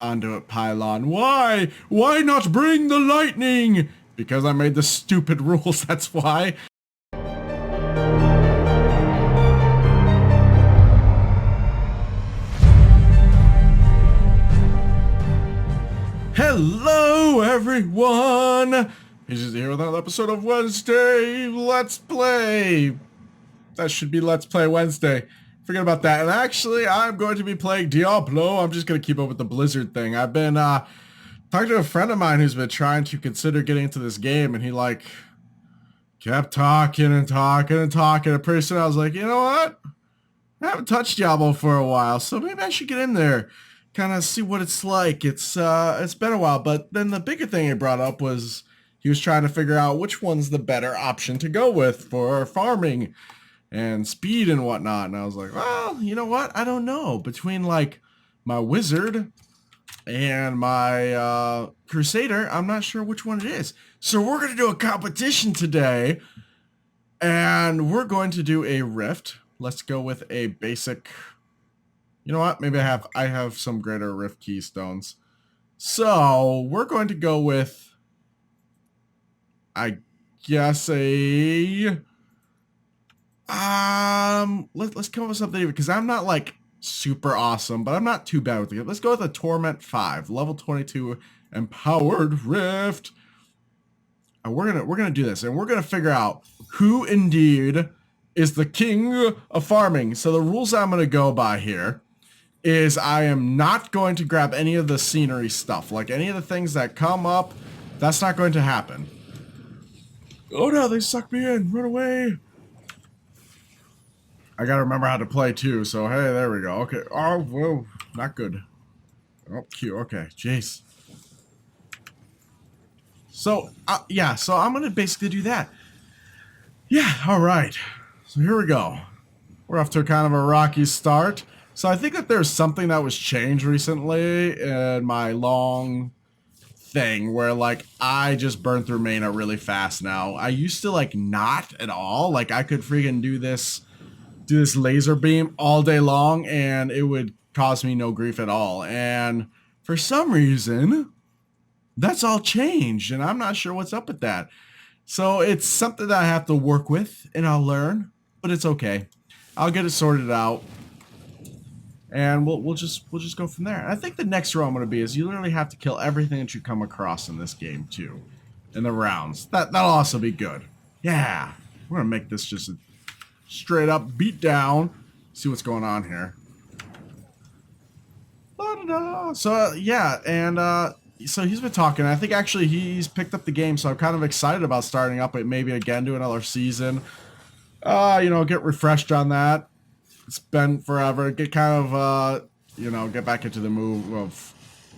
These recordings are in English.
onto it, pylon. Why? Why not bring the lightning? Because I made the stupid rules, that's why. Hello, everyone! He's just here with another episode of Wednesday Let's Play. That should be Let's Play Wednesday. Forget about that. And actually, I'm going to be playing Diablo. I'm just going to keep up with the Blizzard thing. I've been talking to a friend of mine who's been trying to consider getting into this game, and he kept talking and talking and talking. And pretty soon I was like, you know what? I haven't touched Diablo for a while, so maybe I should get in there. Kind of see what it's like. It's been a while, but then the bigger thing he brought up was he was trying to figure out which one's the better option to go with for farming and speed and whatnot. And I was like, well, you know what? I don't know. Between like my wizard and my Crusader, I'm not sure which one it is. So we're going to do a competition today, and we're going to do a rift. Let's go with a basic. You know what? Maybe I have some greater rift keystones. So we're going to go with, I guess, let's come up with something, because I'm not like super awesome, but I'm not too bad with it. Let's go with a Torment 5, level 22 empowered rift. And we're gonna do this, and we're gonna figure out who indeed is the king of farming. So the rules I'm gonna go by here is I am not going to grab any of the scenery stuff. Like any of the things that come up, that's not going to happen. Oh no, they sucked me in. Run away. I gotta remember how to play too, so hey, there we go. Okay. Oh, whoa. Not good. Oh, cute. Okay. Jeez. So, yeah, so I'm gonna basically do that. Yeah, alright. So here we go. We're off to a kind of a rocky start. So I think that there's something that was changed recently in my long thing where like I just burn through mana really fast now. I used to like not at all. Like I could freaking do this laser beam all day long and it would cause me no grief at all. And for some reason, that's all changed and I'm not sure what's up with that. So it's something that I have to work with and I'll learn, but it's okay. I'll get it sorted out. And we'll just go from there. And I think the next row I'm going to be is you literally have to kill everything that you come across in this game too, in the rounds. That'll also be good. Yeah, we're gonna make this just a straight up beat down. See what's going on here. So yeah, and so he's been talking. I think actually he's picked up the game, so I'm kind of excited about starting up it. Maybe again do another season. You know, get refreshed on that. It's been forever. Get kind of, you know, get back into the move of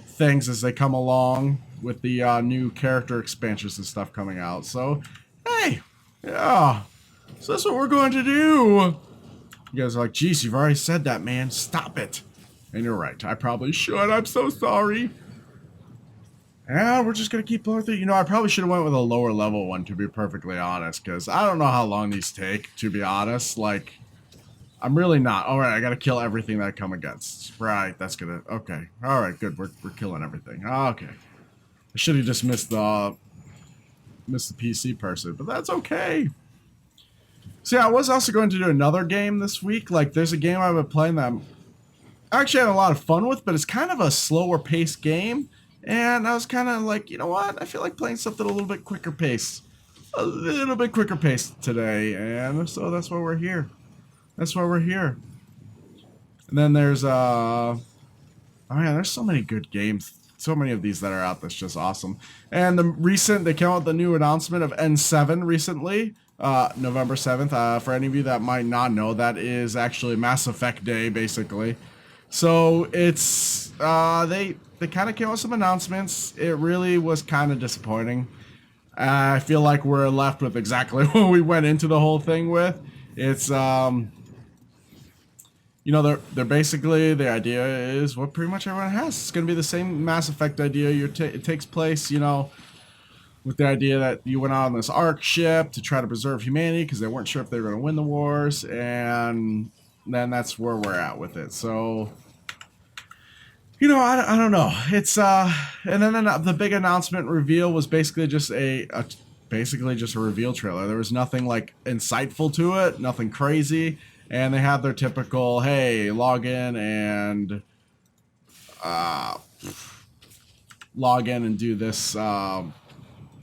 things as they come along with the new character expansions and stuff coming out. So, hey, yeah. So that's what we're going to do. You guys are like, geez, you've already said that, man. Stop it. And you're right. I probably should. I'm so sorry. And we're just going to keep blowing through. You know, I probably should have went with a lower level one, to be perfectly honest, because I don't know how long these take, to be honest. Like, I'm really not. All right, I got to kill everything that I come against. Right, that's going to... Okay. All right, good. We're killing everything. Okay. I should have just missed the PC person, but that's okay. So yeah, I was also going to do another game this week. Like, there's a game I've been playing that I'm actually having a lot of fun with, but it's kind of a slower paced game. And I was kind of like, you know what? I feel like playing something a little bit quicker pace. A little bit quicker pace today. And so that's why we're here. That's why we're here. And then there's oh yeah, there's so many good games. So many of these that are out that's just awesome. And they came out with the new announcement of N7 recently. November 7th. For any of you that might not know, that is actually Mass Effect Day, basically. So it's they kind of came out with some announcements. It really was kind of disappointing. I feel like we're left with exactly what we went into the whole thing with. It's you know, they're basically, the idea is what pretty much everyone has. It's going to be the same Mass Effect idea. It takes place, you know, with the idea that you went out on this Ark ship to try to preserve humanity because they weren't sure if they were going to win the wars, and then that's where we're at with it. So I don't know. It's and then the big announcement reveal was basically just basically just a reveal trailer. There was nothing like insightful to it, nothing crazy, and they had their typical, hey, log in and uh, do this, sign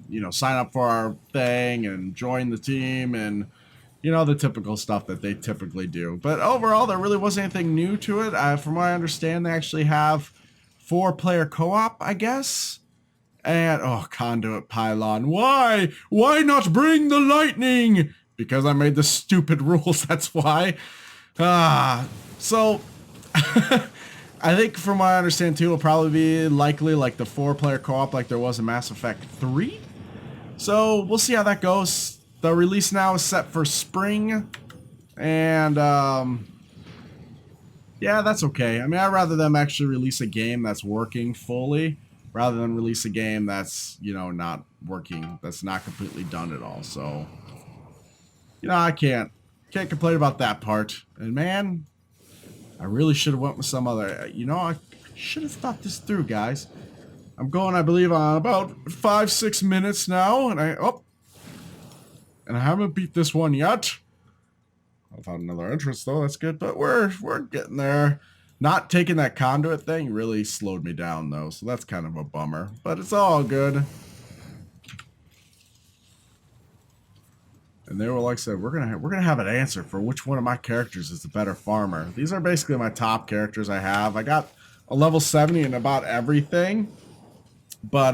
up for our thing and join the team and the typical stuff that they typically do. But overall, there really wasn't anything new to it. From what I understand, they actually have 4-player co-op, I guess. And, conduit pylon. Why? Why not bring the lightning? Because I made the stupid rules, that's why. So, I think from what I understand, too, it'll probably be likely like the 4-player co-op like there was in Mass Effect 3. So, we'll see how that goes. The release now is set for spring, and yeah, that's okay. I mean, I'd rather them actually release a game that's working fully, rather than release a game that's, not working, that's not completely done at all. So, I can't complain about that part. And man, I really should have went with some other, I should have thought this through, guys. I'm going, I believe, on about 5-6 minutes now, and I haven't beat this one yet. I found another entrance though, that's good, but we're getting there. Not taking that conduit thing really slowed me down though, so that's kind of a bummer, but it's all good. And they were like, said, we're gonna have an answer for which one of my characters is the better farmer. These are basically my top characters I have. I got a level 70 in about everything, but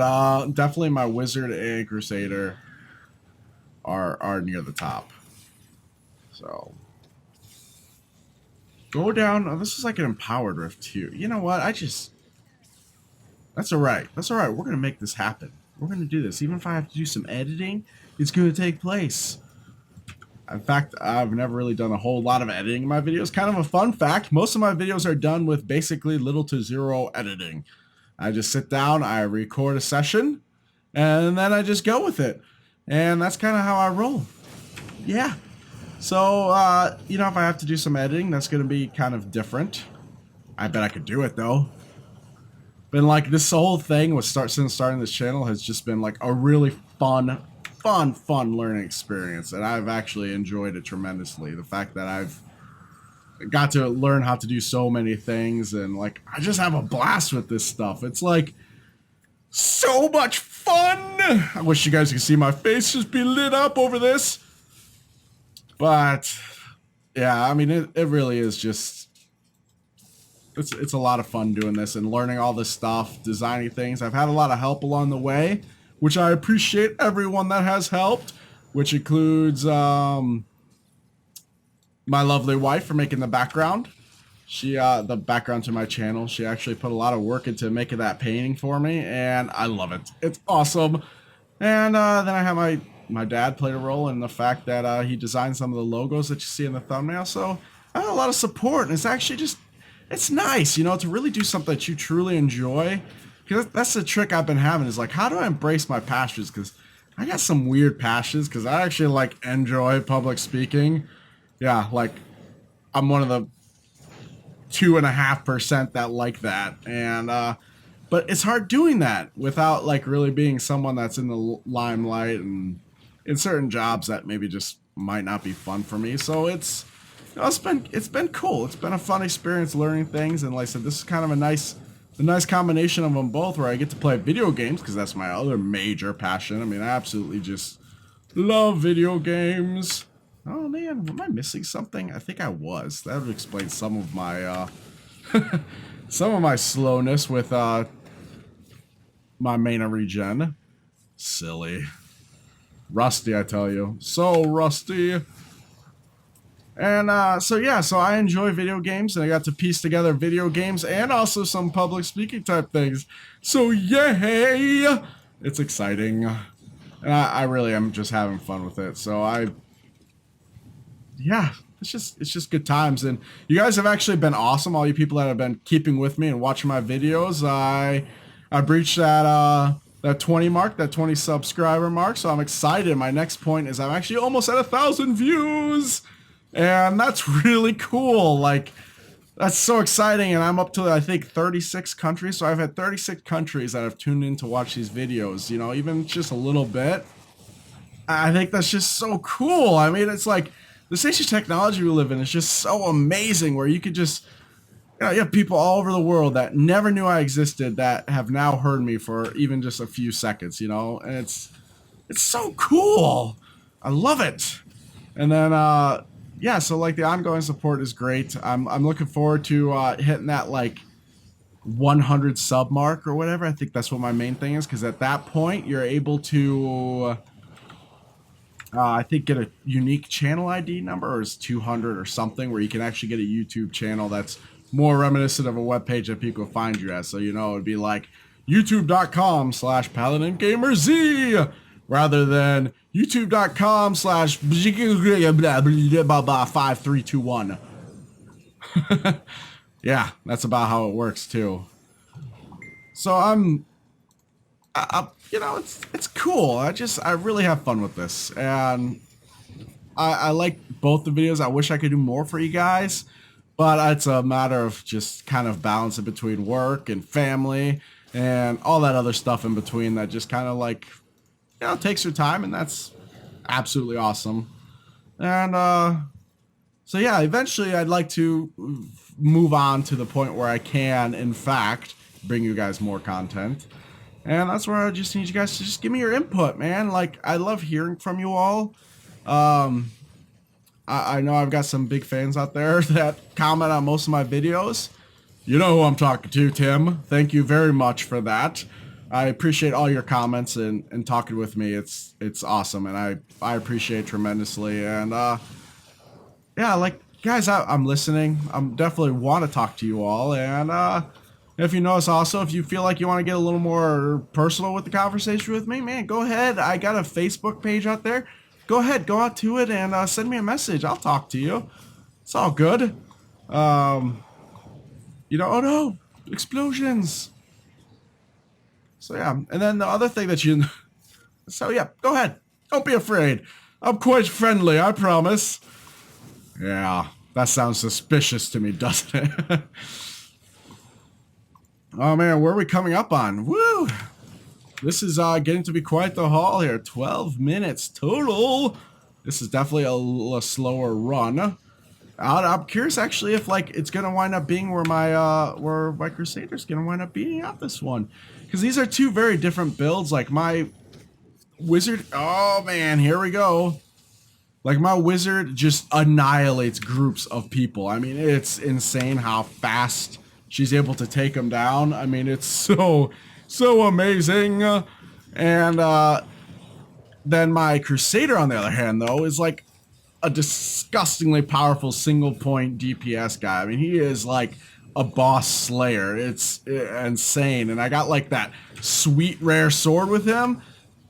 definitely my wizard and crusader are near the top. So go down. Oh, this is like an empowered rift too. You know what? That's all right. That's all right. We're gonna make this happen. We're gonna do this. Even if I have to do some editing, it's gonna take place. In fact, I've never really done a whole lot of editing in my videos. Kind of a fun fact. Most of my videos are done with basically little to zero editing. I just sit down, I record a session, and then I just go with it. And that's kind of how I roll. Yeah. So, if I have to do some editing, that's going to be kind of different. I bet I could do it, though. But, like, this whole thing since starting this channel has just been, like, a really fun learning experience. And I've actually enjoyed it tremendously. The fact that I've got to learn how to do so many things. And, like, I just have a blast with this stuff. It's, like, so much fun. I wish you guys could see my face just be lit up over this. But yeah, I mean, it really is just, it's a lot of fun doing this and learning all this stuff, designing things. I've had a lot of help along the way, which I appreciate everyone that has helped, which includes my lovely wife for making the background. She, the background to my channel, she actually put a lot of work into making that painting for me, and I love it. It's awesome. And then I have my dad played a role in the fact that he designed some of the logos that you see in the thumbnail. So I had a lot of support, and it's actually just, it's nice, to really do something that you truly enjoy. Because that's the trick I've been having is like, how do I embrace my passions? Because I got some weird passions because I actually like enjoy public speaking. Yeah, like I'm one of the 2.5% that like that. And, but it's hard doing that without like really being someone that's in the limelight and in certain jobs that maybe just might not be fun for me. So it's been cool. It's been a fun experience learning things. And like I said, this is kind of a nice combination of them both where I get to play video games because that's my other major passion. I mean, I absolutely just love video games. Oh man, am I missing something? I think I was. That would explain some of my slowness with my mana regen. Silly. Rusty, I tell you. So rusty. And so I enjoy video games, and I got to piece together video games and also some public speaking type things. So yay! It's exciting. And I really am just having fun with it. So it's just good times. And you guys have actually been awesome. All you people that have been keeping with me and watching my videos. I breached that 20 mark, that 20 subscriber mark. So I'm excited. My next point is I'm actually almost at 1,000 views. And that's really cool. Like, That's so exciting, and I'm up to I think 36 countries. So I've had 36 countries that have tuned in to watch these videos. You know, even just a little bit. I think that's just so cool. I mean, it's like the stage of technology we live in is just so amazing. Where you could just, you know, you have people all over the world that never knew I existed that have now heard me for even just a few seconds. You know, and it's so cool. I love it. And then yeah, so like the ongoing support is great. I'm looking forward to hitting that like 100 sub mark or whatever. I think that's what my main thing is, because at that point you're able to I think get a unique channel ID number, or is 200 or something, where you can actually get a YouTube channel that's more reminiscent of a web page that people find you at. So, you know, it'd be like youtube.com/PaladinGamerZ rather than youtube.com/5321. Yeah, that's about how it works too. So you know, it's cool. I really have fun with this, and I like both the videos. I wish I could do more for you guys, but it's a matter of just kind of balancing between work and family and all that other stuff in between that just kind of like, you know, takes your time, and that's absolutely awesome. And so yeah, eventually I'd like to move on to the point where I can, in fact, bring you guys more content. And that's where I just need you guys to just give me your input, man. Like, I love hearing from you all. Um, I know I've got some big fans out there that comment on most of my videos. You know who I'm talking to, Tim. Thank you very much for that. I appreciate all your comments and talking with me. It's awesome, and I appreciate it tremendously. And yeah, like guys, I'm listening. I'm definitely want to talk to you all. And if you notice, also, if you feel like you want to get a little more personal with the conversation with me, man, go ahead. I got a Facebook page out there. Go ahead, go out to it and send me a message. I'll talk to you. It's all good. You know, oh no, explosions. So yeah, and then the other thing that you, so yeah, go ahead. Don't be afraid. I'm quite friendly, I promise. Yeah, that sounds suspicious to me, doesn't it? Oh man, where are we coming up on? Woo! This is getting to be quite the haul here. 12 minutes total. This is definitely a slower run. I'm curious actually if like it's gonna wind up being where my Crusader's gonna wind up beating out this one, because these are two very different builds. Like my wizard. Oh man, here we go. Like my wizard just annihilates groups of people. I mean, it's insane how fast she's able to take them down. I mean, it's so amazing. And then my Crusader, on the other hand, though, is like a disgustingly powerful single point DPS guy. I mean, he is like a boss slayer. It's insane. And I got like that sweet rare sword with him.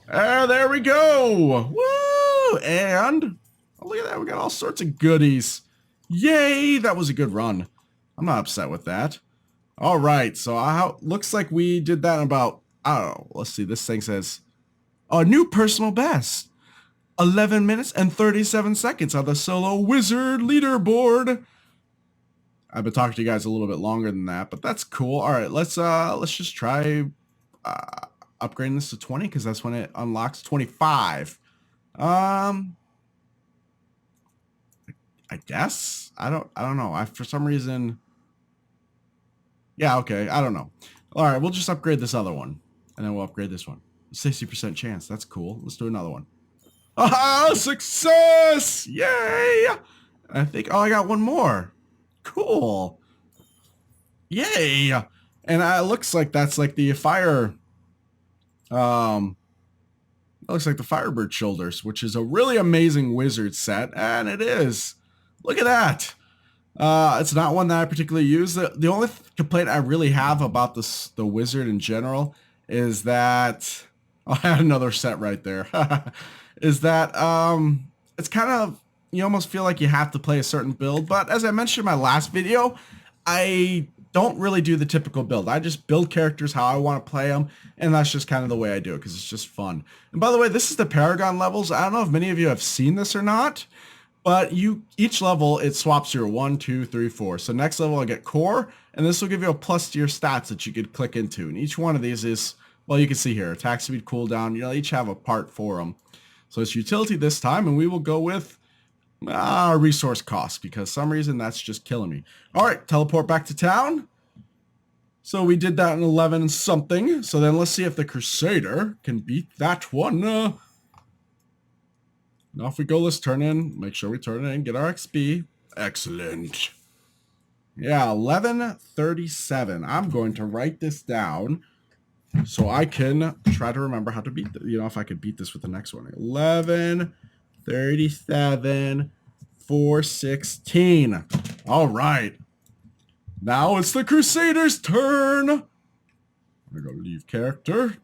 There we go. Woo! And oh, look at that. We got all sorts of goodies. Yay! That was a good run. I'm not upset with that. All right. So looks like we did that in about, I don't know. Let's see. This thing says a new personal best. 11 minutes and 37 seconds on the solo wizard leaderboard. I've been talking to you guys a little bit longer than that, but that's cool. All right, let's just try upgrading this to 20, because that's when it unlocks 25. I guess I don't know. For some reason, yeah, okay, I don't know. All right, we'll just upgrade this other one, and then we'll upgrade this one. 60% chance. That's cool. Let's do another one. Ah, success! Yay! I think, oh, I got one more. Cool. Yay! And it looks like that's like the fire, it looks like the Firebird shoulders, which is a really amazing wizard set, and it is. Look at that. It's not one that I particularly use. The only complaint I really have about the wizard in general is that, oh, I had another set right there. Is that it's kind of, you almost feel like you have to play a certain build. But as I mentioned in my last video, I don't really do the typical build. I just build characters how I want to play them, and that's just kind of the way I do it, because it's just fun. And by the way, this is the Paragon levels. I don't know if many of you have seen this or not, But each level it swaps your 1, 2, 3, 4. So next level I get core, and this will give you a plus to your stats that you could click into. And each one of these is, well, you can see here, attack speed, cooldown. Each have a part for them. So it's utility this time, and we will go with resource cost, because some reason that's just killing me. All right, teleport back to town. So we did that in 11 something. So then let's see if the Crusader can beat that one. Now if we go, let's turn in, make sure we turn in, get our XP. Excellent. Yeah, 1137. I'm going to write this down so I can try to remember how to beat this. If I could beat this with the next one. 1137 416. All right. Now it's the Crusader's turn. I'm going to go leave character.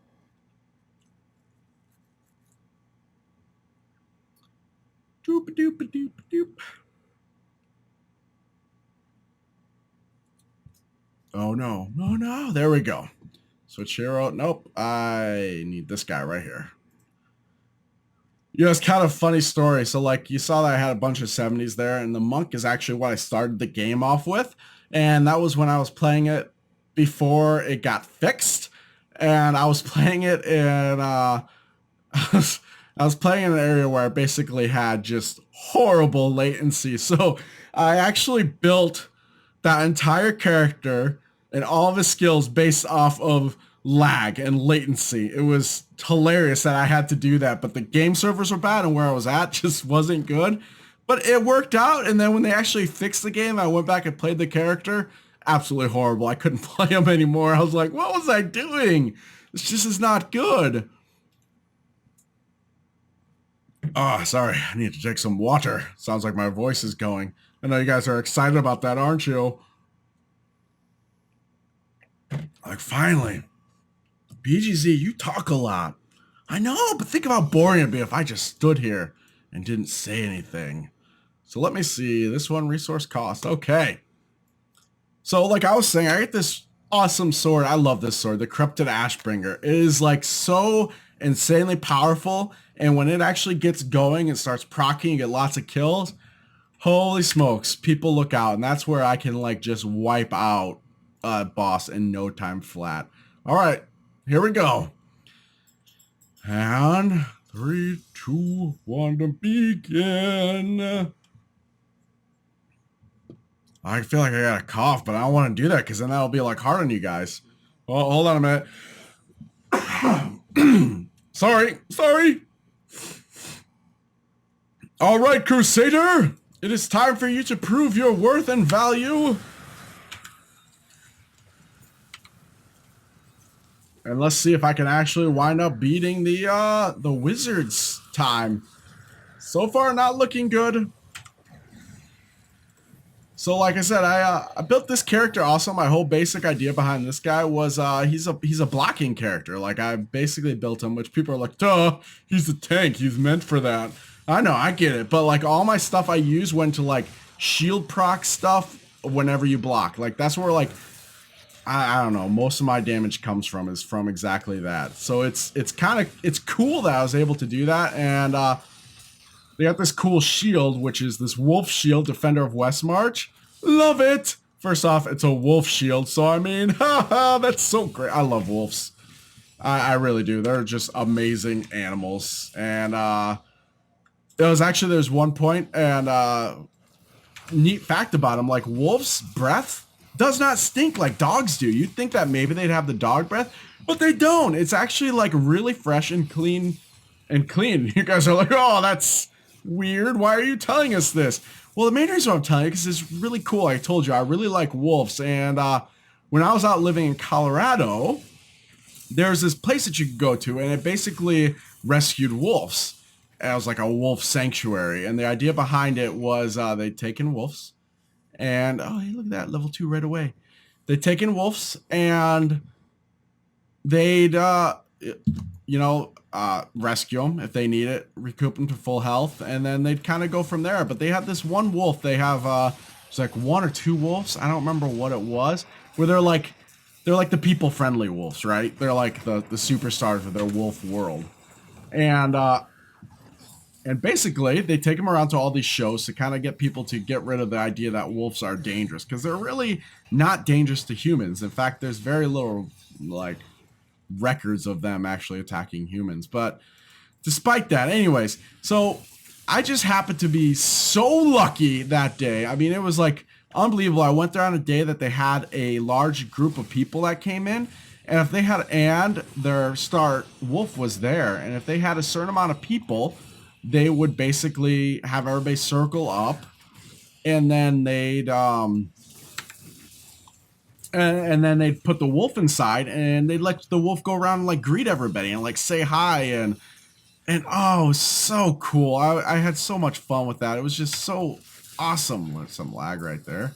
Doop doop doop doop. Oh no, no, no. There we go. Switch hero. Nope. I need this guy right here. It's kind of a funny story. So like you saw that I had a bunch of 70s there, and the monk is actually what I started the game off with. And that was when I was playing it before it got fixed. And I was playing it in I was playing in an area where I basically had just horrible latency. So I actually built that entire character and all of his skills based off of lag and latency. It was hilarious that I had to do that, but the game servers were bad and where I was at just wasn't good. But it worked out, and then when they actually fixed the game, I went back and played the character. Absolutely horrible. I couldn't play him anymore. I was like, what was I doing? This just is not good. Oh, sorry. I need to take some water. Sounds like my voice is going. I know you guys are excited about that, aren't you? Like, finally. BGZ, you talk a lot. I know, but think of how boring it'd be if I just stood here and didn't say anything. So let me see. This one, resource cost. Okay. So like I was saying, I get this awesome sword. I love this sword, the Corrupted Ashbringer. It is like so insanely powerful. And when it actually gets going and starts proccing and get lots of kills, holy smokes, people look out. And that's where I can like just wipe out a boss in no time flat. All right, here we go. And 3, 2, 1 to begin. I feel like I got a cough, but I don't want to do that because then that'll be like hard on you guys. Oh, hold on a minute. Sorry. All right, Crusader, it is time for you to prove your worth and value. And let's see if I can actually wind up beating the wizard's time. So far, not looking good. So like I said, I built this character also. My whole basic idea behind this guy was he's a blocking character. Like I basically built him, which people are like, duh, he's a tank. He's meant for that. I know, I get it. But like all my stuff I use went to like shield proc stuff whenever you block. Like that's where like, I don't know, most of my damage comes from is from exactly that. So it's cool that I was able to do that. And they got this cool shield, which is this wolf shield, Defender of Westmarch. Love it. First off, it's a wolf shield, so I mean, haha, that's so great. I love wolves. I really do. They're just amazing animals. And there's one point, and neat fact about them, like wolves' breath does not stink like dogs do. You'd think that maybe they'd have the dog breath, but they don't. It's actually like really fresh and clean. You guys are like, oh, that's weird. Why are you telling us this? Well, the main reason I'm telling you is because it's really cool. I told you I really like wolves, and when I was out living in Colorado, there's this place that you could go to, and it basically rescued wolves. And it was like a wolf sanctuary, and the idea behind it was they'd taken wolves, and oh, hey, look at that, level 2 right away. They'd taken wolves, and they'd rescue them if they need it, recoup them to full health, and then they'd kind of go from there. But they had this one wolf. They have it's like 1 or 2 wolves. I don't remember what it was. Where they're like the people-friendly wolves, right? They're like the superstars of their wolf world. And And basically, they take him around to all these shows to kind of get people to get rid of the idea that wolves are dangerous, because they're really not dangerous to humans. In fact, there's very little like records of them actually attacking humans. But despite that, anyways, so I just happened to be so lucky that day. I mean, it was like unbelievable. I went there on a day that they had a large group of people that came in. And if they had, and their star wolf was there, and if they had a certain amount of people, they would basically have everybody circle up, and then and then they'd put the wolf inside, and they'd let the wolf go around and like greet everybody and like say hi, and oh, so cool. I had so much fun with that. It was just so awesome. With some lag right there.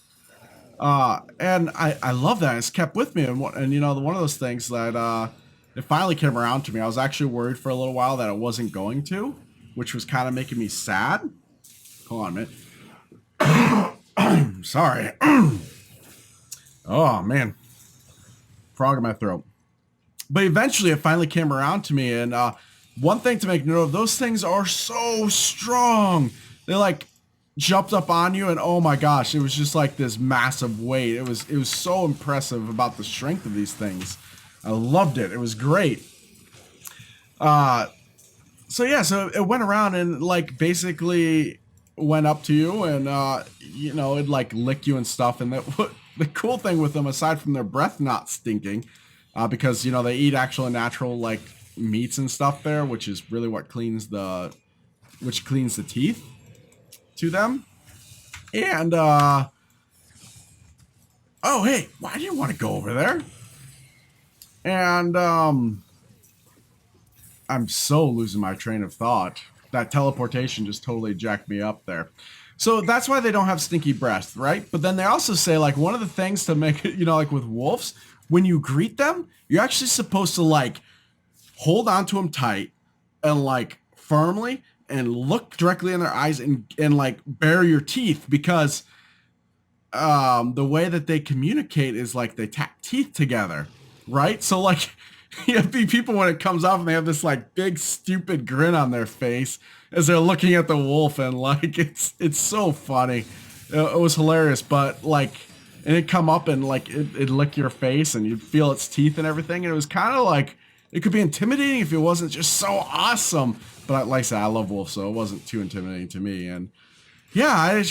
And I love that. It's kept with me, and you know, one of those things that it finally came around to me. I was actually worried for a little while that it wasn't going to, which was kind of making me sad. Hold on a minute. Sorry. Oh man, frog in my throat. But eventually, it finally came around to me, and one thing to make note of: those things are so strong. They like jumped up on you, and oh my gosh, it was just like this massive weight. It was so impressive about the strength of these things. I loved it. It was great. So yeah, so it went around and like basically went up to you, and you know, it'd like lick you and stuff. And the cool thing with them, aside from their breath not stinking, because you know they eat actual natural like meats and stuff there, which is really what cleans the teeth to them. And oh hey, why do you want to go over there? And I'm so losing my train of thought. That teleportation just totally jacked me up there. So that's why they don't have stinky breath, right? But then they also say like one of the things to make it, you know, like with wolves, when you greet them, you're actually supposed to like hold onto them tight and like firmly and look directly in their eyes and like bare your teeth, because the way that they communicate is like they tap teeth together, right? So like you have people when it comes off and they have this like big stupid grin on their face as they're looking at the wolf, and like it's so funny. It was hilarious, but like, and it'd come up and like it'd lick your face and you'd feel its teeth and everything, and it was kind of like it could be intimidating if it wasn't just so awesome. But like I said, I love wolves, so it wasn't too intimidating to me. And yeah, I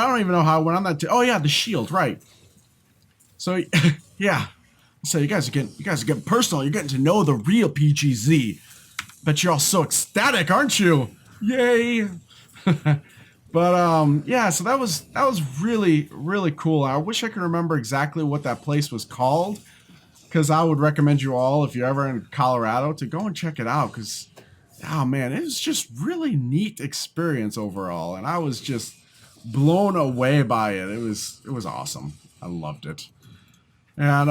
don't even know how I went on that. Oh yeah, the shield, right? So yeah. So you guys are getting personal. You're getting to know the real PGZ. Bet you're all so ecstatic, aren't you? Yay! But yeah. So that was really really cool. I wish I could remember exactly what that place was called, because I would recommend you all, if you're ever in Colorado, to go and check it out. Because oh man, it was just really neat experience overall, and I was just blown away by it. It was awesome. I loved it. And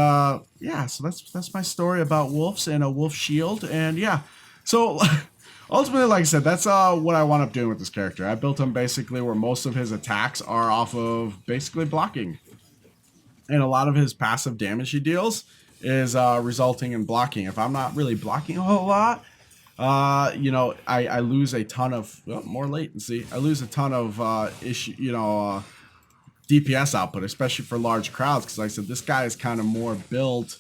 yeah, so that's my story about wolves and a wolf shield. And yeah, so ultimately, like I said, that's what I wound up doing with this character. I built him basically where most of his attacks are off of basically blocking, and a lot of his passive damage he deals is resulting in blocking. If I'm not really blocking a whole lot, you know, I lose a ton of more latency. I lose a ton of DPS output, especially for large crowds, because like I said, this guy is kind of more built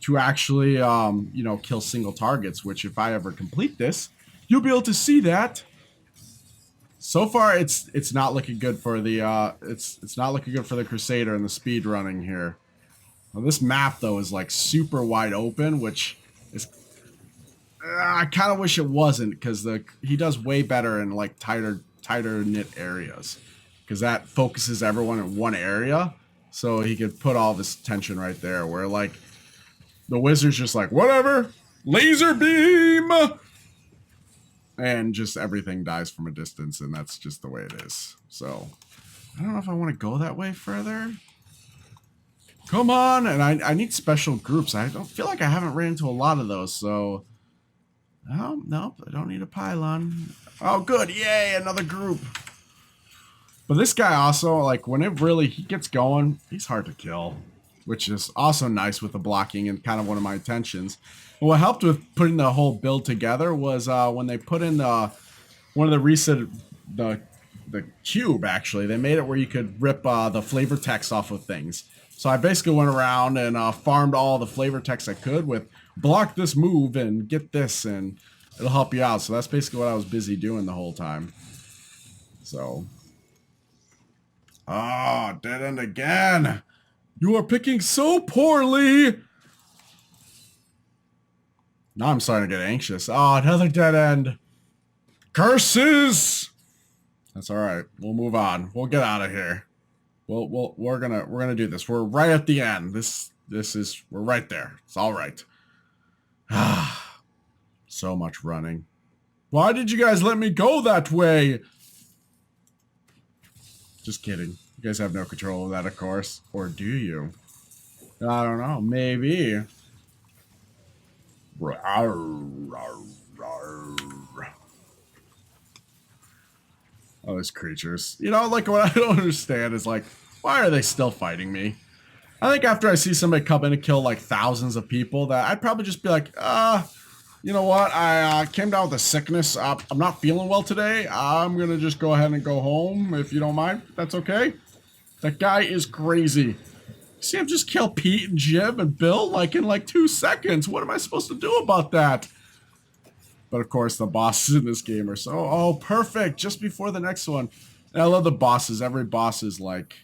to actually you know, kill single targets, which if I ever complete this, you'll be able to see that. So far it's not looking good for the it's not looking good for the Crusader and the speed running here. Well, this map though is like super wide open, which is I kind of wish it wasn't, because he does way better in like tighter knit areas, because that focuses everyone in one area, so he could put all this tension right there, where like the wizard's just like, whatever, laser beam, and just everything dies from a distance, and that's just the way it is. So I don't know if I want to go that way further. Come on. And I need special groups. I don't feel like I haven't ran into a lot of those, so nope, I don't need a pylon. Oh good, yay, another group. But this guy also, like, when he gets going, he's hard to kill. which is also nice with the blocking and kind of one of my intentions. But what helped with putting the whole build together was when they put in one of the recent the cube. Actually, they made it where you could rip the flavor text off of things. So I basically went around and farmed all the flavor text I could with block this move and get this, and it'll help you out. So that's basically what I was busy doing the whole time. So, dead end again. You are picking so poorly. Now I'm starting to get anxious. Oh, another dead end. Curses. That's all right. We'll move on. We'll get out of here. We're gonna do this. We're right at the end. We're right there. It's all right. So much running. Why did you guys let me go that way? Just kidding. You guys have no control of that, of course. Or do you? I don't know. Maybe. Oh, those creatures. You know, like, what I don't understand is, like, why are they still fighting me? I think after I see somebody come in and kill, like, thousands of people, that I'd probably just be like, you know what? I came down with a sickness. I'm not feeling well today. I'm going to just go ahead and go home, if you don't mind. That's okay. That guy is crazy. See him just kill Pete and Jim and Bill, like, in, like, 2 seconds. What am I supposed to do about that? But of course, the bosses in this game are so perfect just before the next one. And I love the bosses. Every boss is like,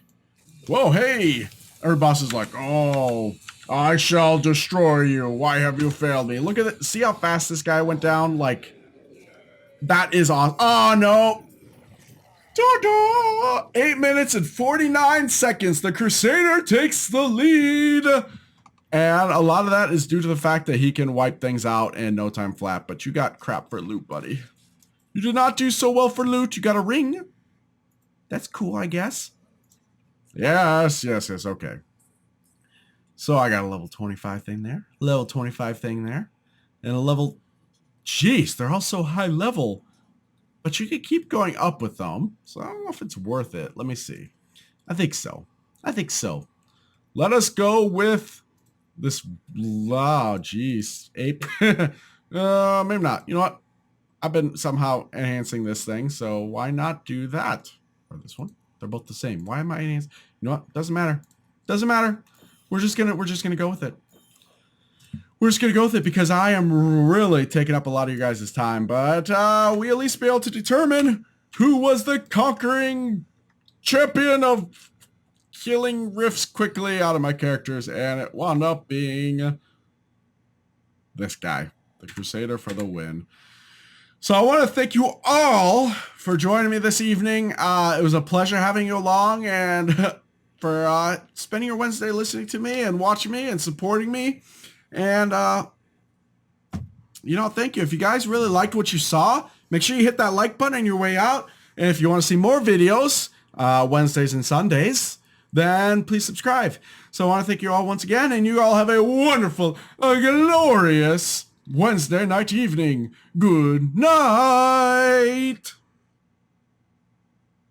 whoa, hey! Every boss is like, oh, I shall destroy you. Why have you failed me? Look at it. See how fast this guy went down? Like, that is awesome. Oh, no. 8 minutes and 49 seconds. The Crusader takes the lead. And a lot of that is due to the fact that he can wipe things out in no time flat. But you got crap for loot, buddy. You did not do so well for loot. You got a ring. That's cool, I guess. Yes, okay. So I got a level 25 thing there. Level 25 thing there. And a level... Jeez, they're all so high level. But you could keep going up with them. So I don't know if it's worth it. Let me see. I think so. Let us go with... this, jeez, ape. Maybe not. You know what? I've been somehow enhancing this thing, so why not do that? Or this one? They're both the same. Why am I enhancing? You know what? Doesn't matter. We're just gonna go with it. We're just gonna go with it because I am really taking up a lot of you guys' time. But we at least be able to determine who was the conquering champion of killing riffs quickly out of my characters, and it wound up being this guy, the Crusader, for the win. So I want to thank you all for joining me this evening. It was a pleasure having you along, and for spending your Wednesday listening to me and watching me and supporting me. And you know, thank you. If you guys really liked what you saw, make sure you hit that like button on your way out. And if you want to see more videos Wednesdays and Sundays, then please subscribe. So I want to thank you all once again, and you all have a wonderful, glorious Wednesday night evening. Good night.